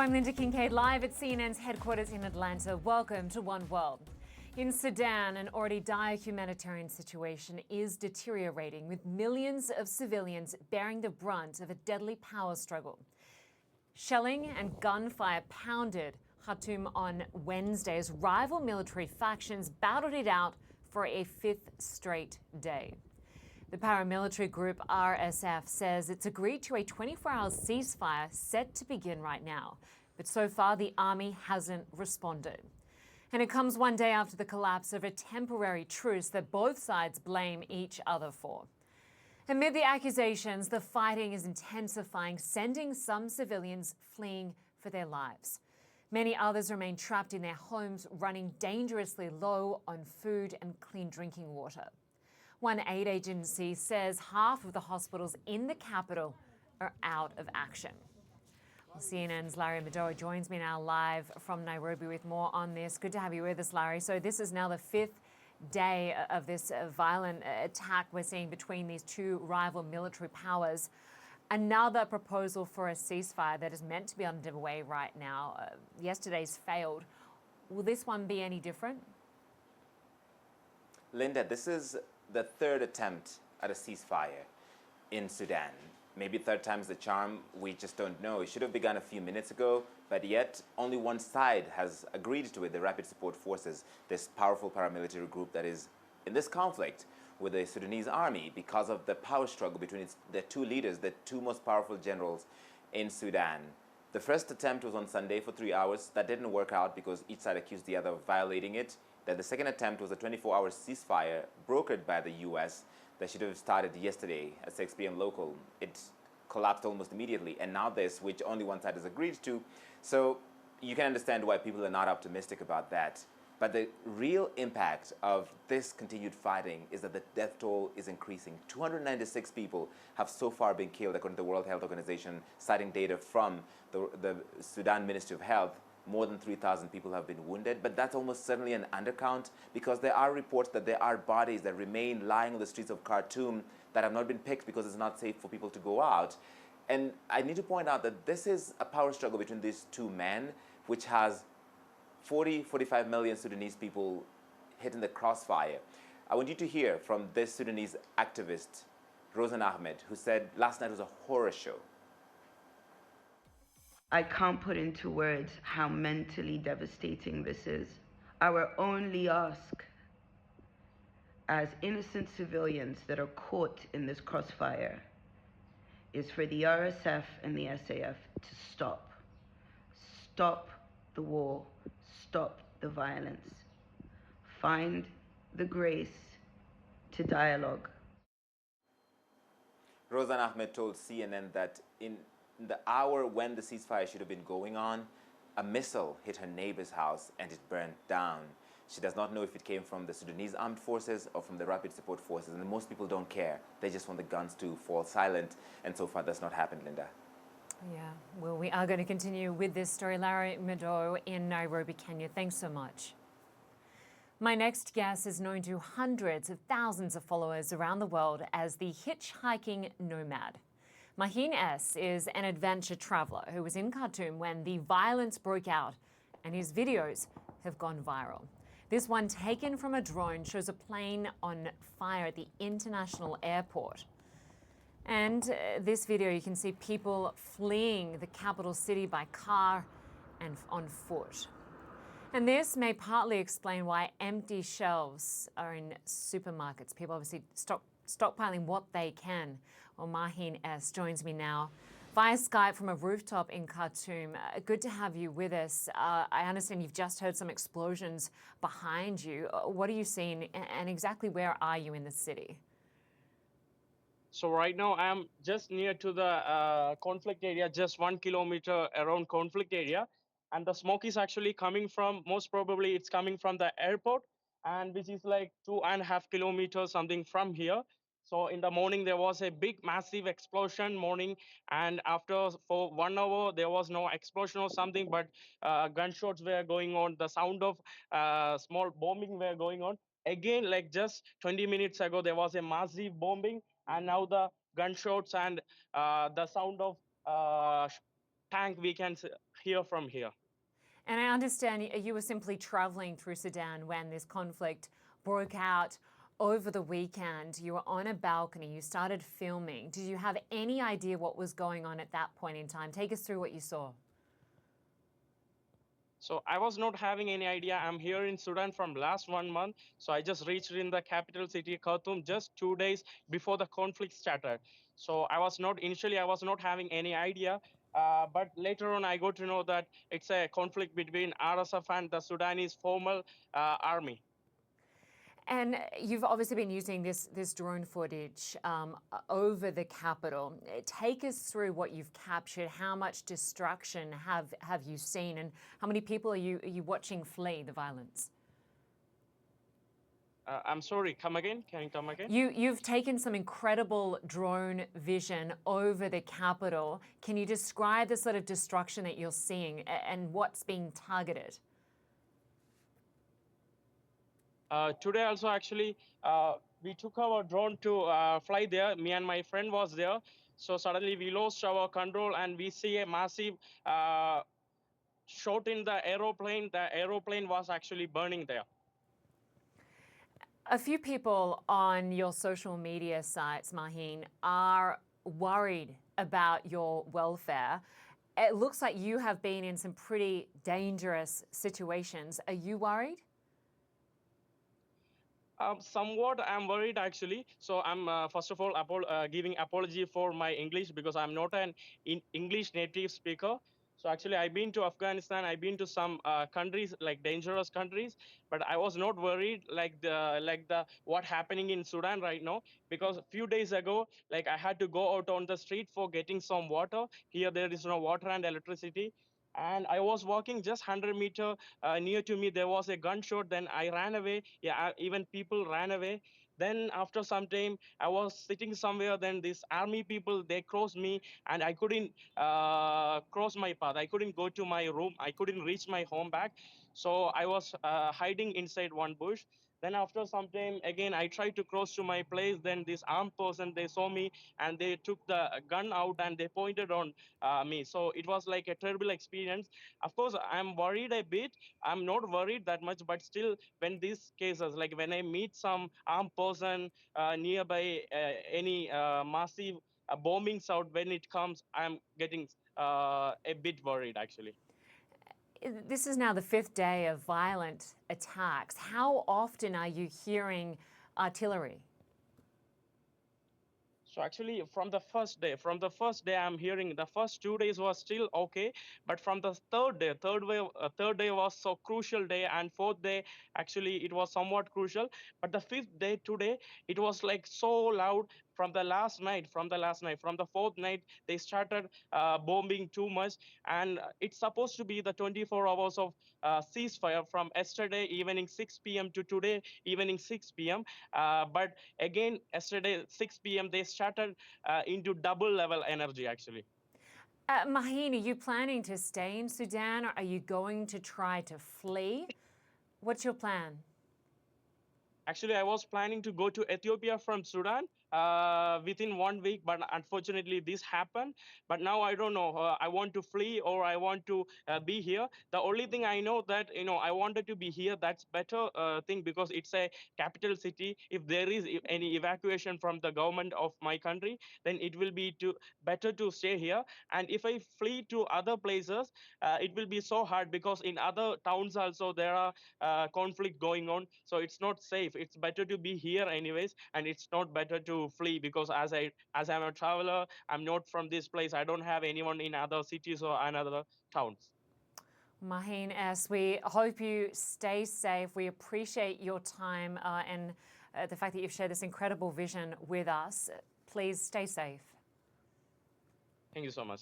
I'm Linda Kincaid, live at CNN's headquarters in Atlanta. Welcome to One World. In Sudan, an already dire humanitarian situation is deteriorating, with millions of civilians bearing the brunt of a deadly power struggle. Shelling and gunfire pounded Khartoum on Wednesday as rival military factions battled it out for a fifth straight day. The paramilitary group RSF says it's agreed to a 24-hour ceasefire set to begin right now. But so far, the army hasn't responded. And it comes one day after the collapse of a temporary truce that both sides blame each other for. Amid the accusations, the fighting is intensifying, sending some civilians fleeing for their lives. Many others remain trapped in their homes, running dangerously low on food and clean drinking water. One aid agency says half of the hospitals in the capital are out of action. Well, CNN's Larry Madowo joins me now live from Nairobi with more on this. Good to have you with us, Larry. So this is now the fifth day of this violent attack we're seeing between these two rival military powers. Another proposal for a ceasefire that is meant to be underway right now. Yesterday's failed. Will this one be any different? Linda, this is the third attempt at a ceasefire in Sudan. Maybe third time's the charm, we just don't know. It should have begun a few minutes ago, but yet only one side has agreed to it, the Rapid Support Forces, this powerful paramilitary group that is in this conflict with the Sudanese army because of the power struggle between the two leaders, the two most powerful generals in Sudan. The first attempt was on Sunday for 3 hours. That didn't work out because each side accused the other of violating it. That the second attempt was a 24-hour ceasefire brokered by the U.S. that should have started yesterday at 6 p.m. local. It collapsed almost immediately. And now this, which only one side has agreed to. So you can understand why people are not optimistic about that. But the real impact of this continued fighting is that the death toll is increasing. 296 people have so far been killed, according to the World Health Organization, citing data from the Sudan Ministry of Health. More than 3,000 people have been wounded, but that's almost certainly an undercount because there are reports that there are bodies that remain lying on the streets of Khartoum that have not been picked because it's not safe for people to go out. And I need to point out that this is a power struggle between these two men, which has 45 million Sudanese people hit in the crossfire. I want you to hear from this Sudanese activist, Rozan Ahmed, who said last night was a horror show. I can't put into words how mentally devastating this is. Our only ask as innocent civilians that are caught in this crossfire is for the RSF and the SAF to stop. Stop the war. Stop the violence. Find the grace to dialogue. Rozan Ahmed told CNN that in the hour when the ceasefire should have been going on, a missile hit her neighbor's house and it burned down. She does not know if it came from the Sudanese armed forces or from the Rapid Support Forces, and most people don't care. They just want the guns to fall silent, and so far that's not happened, Linda. Yeah, well, we are going to continue with this story. Larry Madowo in Nairobi, Kenya. Thanks so much. My next guest is known to hundreds of thousands of followers around the world as the hitchhiking nomad. Maheen S. is an adventure traveller who was in Khartoum when the violence broke out, and his videos have gone viral. This one, taken from a drone, shows a plane on fire at the international airport. And this video, you can see people fleeing the capital city by car and on foot. And this may partly explain why empty shelves are in supermarkets. People obviously stockpiling what they can. Well, Maheen S. joins me now via Skype from a rooftop in Khartoum. Good to have you with us. I understand you've just heard some explosions behind you. What are you seeing, and exactly where are you in the city? So right now I'm just near to the conflict area, just 1 kilometer around conflict area. And the smoke is actually coming from, most probably it's coming from the airport, and which is like 2.5 kilometers something from here. So in the morning, there was a big, massive explosion morning. And after for 1 hour, there was no explosion or something, but gunshots were going on. The sound of small bombing were going on. Again, like just 20 minutes ago, there was a massive bombing. And now the gunshots and the sound of tank we can hear from here. And I understand you were simply traveling through Sudan when this conflict broke out over the weekend. You were on a balcony, you started filming. Did you have any idea what was going on at that point in time? Take us through what you saw. So I was not having any idea. I'm here in Sudan from last 1 month. So I just reached in the capital city, Khartoum, just 2 days before the conflict started. So initially I was not having any idea. But later on, I got to know that it's a conflict between RSF and the Sudanese formal army. And you've obviously been using this drone footage over the capital. Take us through what you've captured. How much destruction have you seen, and how many people are you watching flee the violence? I'm sorry, come again? Can you come again? You've taken some incredible drone vision over the capital. Can you describe the sort of destruction that you're seeing and what's being targeted? Today also, actually, we took our drone to fly there. Me and my friend was there. So suddenly we lost our control and we see a massive shot in the aeroplane. The aeroplane was actually burning there. A few people on your social media sites, Maheen, are worried about your welfare. It looks like you have been in some pretty dangerous situations. Are you worried? Somewhat, I'm worried actually. So I'm first of all giving apology for my English because I'm not an English native speaker. So actually, I've been to Afghanistan. I've been to some countries like dangerous countries, but I was not worried like the what happening in Sudan right now, because a few days ago, like I had to go out on the street for getting some water. Here there is no water and electricity. And I was walking just 100 meters near to me. There was a gunshot. Then I ran away. Yeah, even people ran away. Then after some time, I was sitting somewhere. Then these army people, they crossed me, and I couldn't cross my path. I couldn't go to my room. I couldn't reach my home back. So I was hiding inside one bush. Then after some time, again, I tried to cross to my place. Then this armed person, they saw me and they took the gun out and they pointed on me. So it was like a terrible experience. Of course, I'm worried a bit. I'm not worried that much, but still, when these cases, like when I meet some armed person nearby any massive bombings out, when it comes, I'm getting a bit worried actually. This is now the 5th day of violent attacks. How often are you hearing artillery? So actually, from the first day, I'm hearing the first 2 days was still okay, but from the third day was so crucial day, and fourth day actually it was somewhat crucial, but the fifth day today it was like so loud. From the fourth night, they started bombing too much, and it's supposed to be the 24 hours of ceasefire from yesterday evening 6 p.m. to today evening 6 p.m. But again, yesterday 6 p.m. they started into double level energy actually. Maheen, are you planning to stay in Sudan, or are you going to try to flee? What's your plan? Actually, I was planning to go to Ethiopia from Sudan within 1 week, but unfortunately this happened. But now I don't know. I want to flee or I want to be here. The only thing I know that I wanted to be here. That's better thing because it's a capital city. If there is any evacuation from the government of my country, then it will be better to stay here. And if I flee to other places, it will be so hard because in other towns also there are conflict going on. So it's not safe. It's better to be here anyways, and it's not better to flee because as I'm a traveler, I'm not from this place. I don't have anyone in other cities or another towns. Maheen S., we hope you stay safe. We appreciate your time and the fact that you've shared this incredible vision with us. Please stay safe. Thank you so much.